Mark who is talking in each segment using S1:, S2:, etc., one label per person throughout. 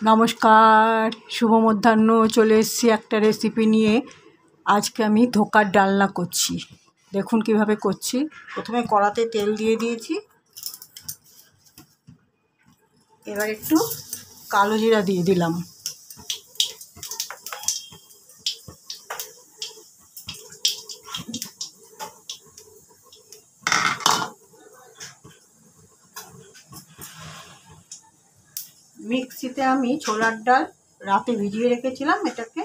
S1: নমস্কার, শুভ মধ্যাহ্ন। চলে এসেছি একটা রেসিপি নিয়ে। আজকে আমি ধোকার ডালনা করছি। দেখুন কিভাবে করছি। প্রথমে কড়াতে তেল দিয়ে দিয়েছি। এবার একটু কালো জিরা দিয়ে দিলাম। মিক্সিতে আমি ছোলার ডাল রাতে ভিজিয়ে রেখেছিলাম, এটাকে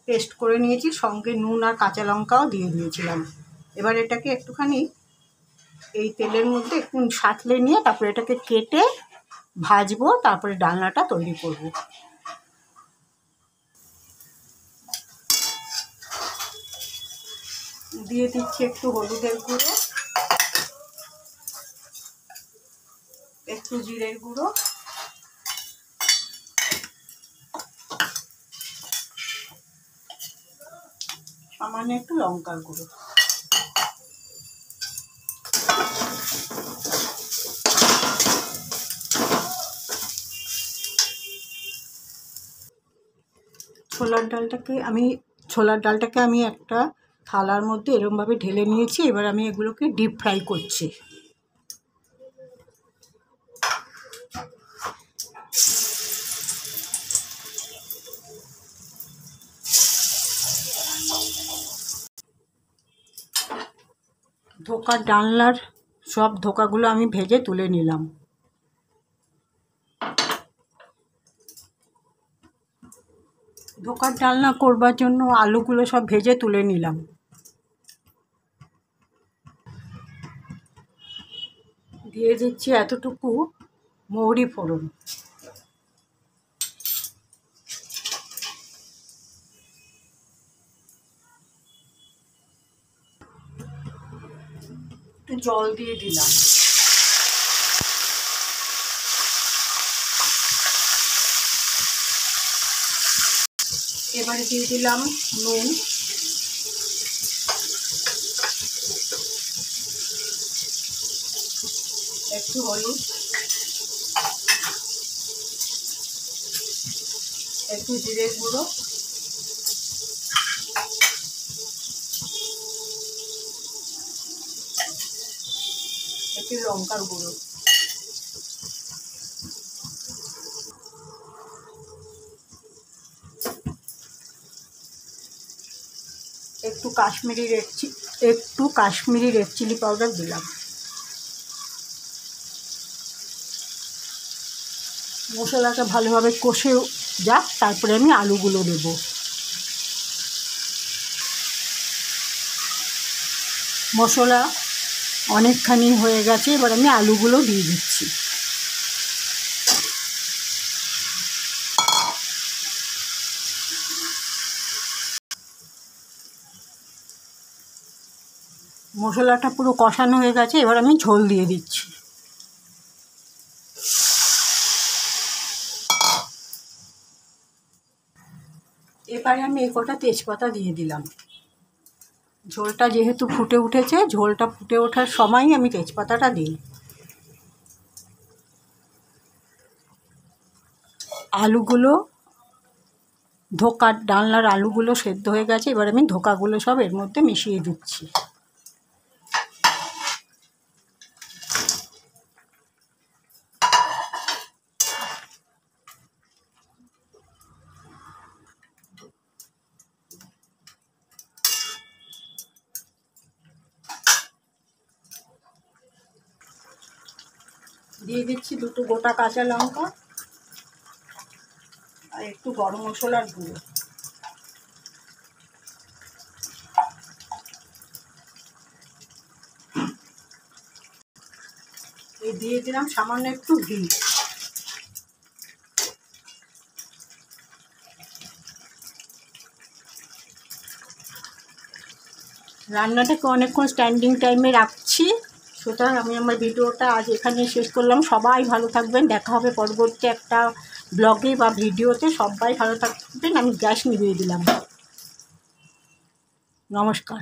S1: পেস্ট করে নিয়েছি, সঙ্গে নুন আর কাঁচা লঙ্কাও দিয়ে দিয়েছিলাম। এবার এটাকে একটুখানি এই তেলের মধ্যে একটু সাঁতলে নিয়ে তারপরে এটাকে কেটে ভাজবো, তারপরে ডালনাটা তৈরি করব। দিয়ে দিচ্ছি একটু হলুদের গুঁড়ো, একটু জিরের গুঁড়ো, সামান্য একটু লঙ্কার গুঁড়ো। ছোলার ডালটাকে আমি একটা থালার মধ্যে এরকমভাবে ঢেলে নিয়েছি। এবার আমি এগুলোকে ডিপ ফ্রাই করছি। ধোকার ডালনার সব ধোকাগুলো আমি ভেজে তুলে নিলাম। ধোকার ডালনা করবার জন্য আলুগুলো সব ভেজে তুলে নিলাম। দিয়ে দিচ্ছি এতটুকু মৌরি ফোড়ন, একটু জল দিয়ে দিলাম। এবারে দিয়ে দিলাম নুন, একটু হলুদ, একটু জিরের গুঁড়ো, একটু লঙ্কার গুঁড়ো, একটু কাশ্মীরি রেড চিলি পাউডার দিলাম। মশলাটা ভালোভাবে কষে যাক, তারপরে আমি আলুগুলো দেবো। মশলা অনেকখানি হয়ে গেছে, এবার আমি আলুগুলো দিয়ে দিচ্ছি। মশলাটা পুরো কষানো হয়ে গেছে, এবার আমি ঝোল দিয়ে দিচ্ছি। এবারে আমি কটা তেজপাতা দিয়ে দিলাম। ঝোলটা যেহেতু ফুটে উঠেছে, ঝোলটা ফুটে ওঠার সময়ই আমি তেজপাতাটা দিই। আলুগুলো ধোকার ডালনার আলুগুলো সেদ্ধ হয়ে গেছে, এবার আমি ধোকাগুলো সব এর মধ্যে মিশিয়ে দিচ্ছি। দিয়ে দিচ্ছি দুটো গোটা কাঁচা লঙ্কা আর একটু গরম মশলার গুঁড়ো। দিয়ে দিলাম সামান্য একটু ঘি। রান্নাটাকে অনেকক্ষণ স্ট্যান্ডিং টাইমে রাখছি। সুতরাং আমি আমার ভিডিওটা আজ এখানে শেষ করলাম। সবাই ভালো থাকবেন, দেখা হবে পরবর্তী একটা ব্লগে বা ভিডিওতে। সবাই ভালো থাকবেন। আমি গ্যাস নিভিয়ে দিলাম। নমস্কার।